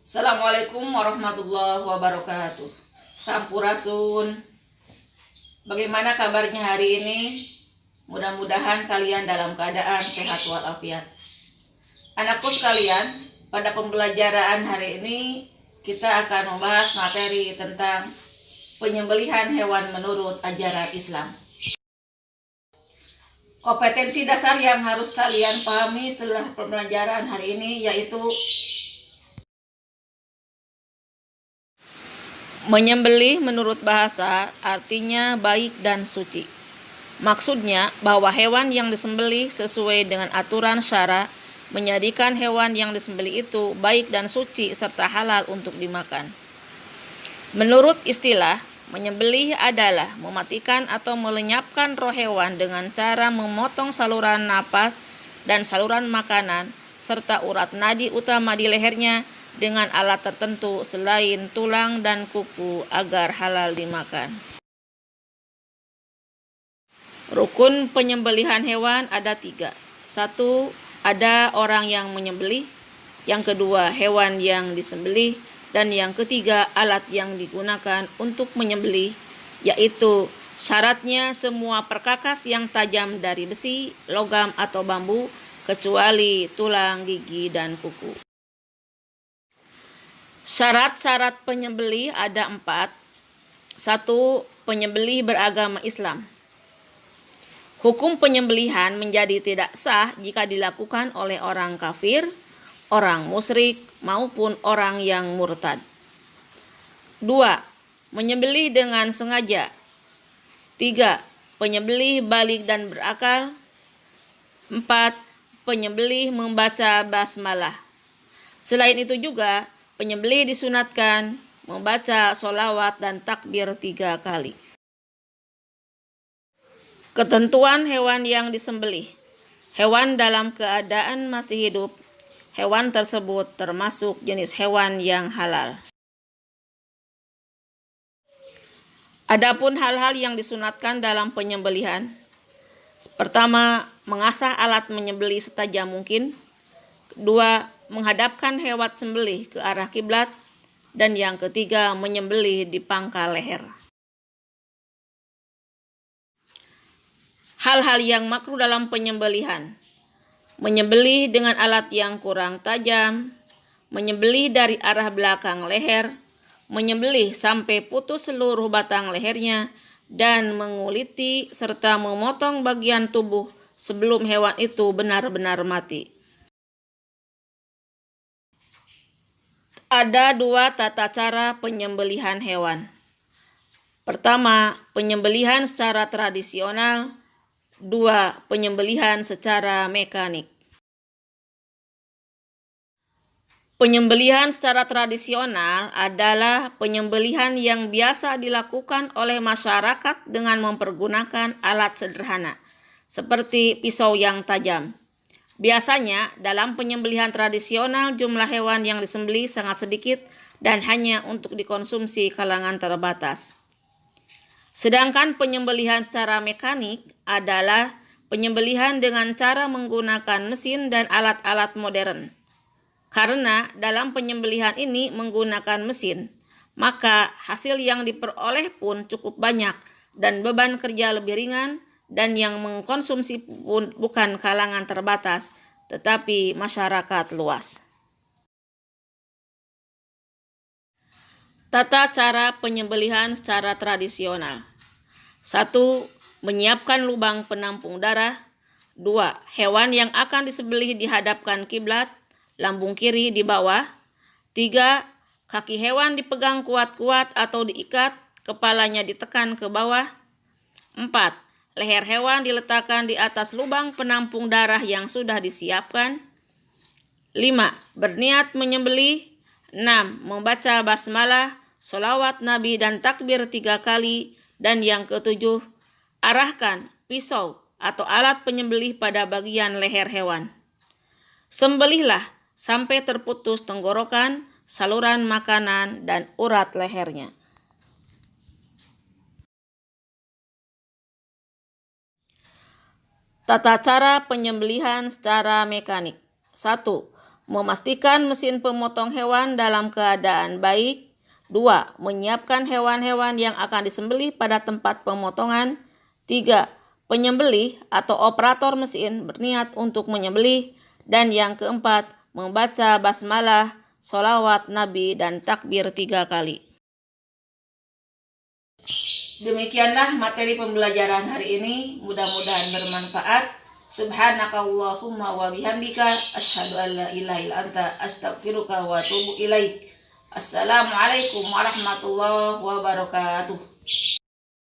Assalamualaikum warahmatullahi wabarakatuh. Sampurasun. Bagaimana kabarnya hari ini? Mudah-mudahan kalian dalam keadaan sehat walafiat. Anakku sekalian, pada pembelajaran hari ini kita akan membahas materi tentang penyembelihan hewan menurut ajaran Islam. Kompetensi dasar yang harus kalian pahami setelah pembelajaran hari ini yaitu menyembelih menurut bahasa artinya baik dan suci. Maksudnya bahwa hewan yang disembelih sesuai dengan aturan syara menjadikan hewan yang disembelih itu baik dan suci serta halal untuk dimakan. Menurut istilah, menyembelih adalah mematikan atau melenyapkan roh hewan dengan cara memotong saluran napas dan saluran makanan serta urat nadi utama di lehernya dengan alat tertentu selain tulang dan kuku agar halal dimakan. Rukun penyembelihan hewan ada 3. 1. Ada orang yang menyembelih. Yang kedua, hewan yang disembelih. Dan yang ketiga, alat yang digunakan untuk menyembelih, yaitu syaratnya semua perkakas yang tajam dari besi, logam atau bambu, kecuali tulang, gigi, dan kuku. Syarat-syarat penyembelih ada 4. 1. Penyembelih beragama Islam. Hukum penyembelihan menjadi tidak sah jika dilakukan oleh orang kafir, orang musyrik, maupun orang yang murtad. 2. Menyembelih dengan sengaja. 3. Penyembelih balik dan berakal. 4. Penyembelih membaca basmalah. Selain itu juga, penyembelih disunatkan membaca sholawat dan takbir 3 kali. Ketentuan hewan yang disembelih. Hewan dalam keadaan masih hidup. Hewan tersebut termasuk jenis hewan yang halal. Adapun hal-hal yang disunatkan dalam penyembelihan. Pertama, mengasah alat menyembelih setajam mungkin. 2. Menghadapkan hewan sembelih ke arah kiblat. Dan yang ketiga, menyembelih di pangkal leher. Hal-hal yang makruh dalam penyembelihan. Menyembelih dengan alat yang kurang tajam, menyembelih dari arah belakang leher, menyembelih sampai putus seluruh batang lehernya, dan menguliti serta memotong bagian tubuh sebelum hewan itu benar-benar mati. Ada 2 tata cara penyembelihan hewan. Pertama, penyembelihan secara tradisional. 2. Penyembelihan secara mekanik. Penyembelihan secara tradisional adalah penyembelihan yang biasa dilakukan oleh masyarakat dengan mempergunakan alat sederhana, seperti pisau yang tajam. Biasanya, dalam penyembelihan tradisional jumlah hewan yang disembelih sangat sedikit dan hanya untuk dikonsumsi kalangan terbatas. Sedangkan penyembelihan secara mekanik adalah penyembelihan dengan cara menggunakan mesin dan alat-alat modern. Karena dalam penyembelihan ini menggunakan mesin, maka hasil yang diperoleh pun cukup banyak dan beban kerja lebih ringan, dan yang mengkonsumsi pun bukan kalangan terbatas, tetapi masyarakat luas. Tata cara penyembelihan secara tradisional. 1. Menyiapkan lubang penampung darah. 2. Hewan yang akan disembelih dihadapkan kiblat, lambung kiri di bawah. 3. Kaki hewan dipegang kuat-kuat atau diikat, kepalanya ditekan ke bawah. 4. Leher hewan diletakkan di atas lubang penampung darah yang sudah disiapkan. 5. Berniat menyembelih. 6. Membaca basmalah, sholawat Nabi dan takbir 3 kali. Dan yang ketujuh, arahkan pisau atau alat penyembelih pada bagian leher hewan. Sembelihlah sampai terputus tenggorokan, saluran makanan, dan urat lehernya. Tata cara penyembelihan secara mekanik. 1. memastikan mesin pemotong hewan dalam keadaan baik. 2. Menyiapkan hewan-hewan yang akan disembelih pada tempat pemotongan. 3. Penyembelih atau operator mesin berniat untuk menyembelih. Dan yang keempat, membaca basmalah, sholawat Nabi, dan takbir 3 kali. Demikianlah materi pembelajaran hari ini. Mudah-mudahan bermanfaat. Subhanakallahumma wa bihamdika asyhadu an la ilaha illa anta astaghfiruka wa atubu ilaik. Assalamualaikum warahmatullahi wabarakatuh.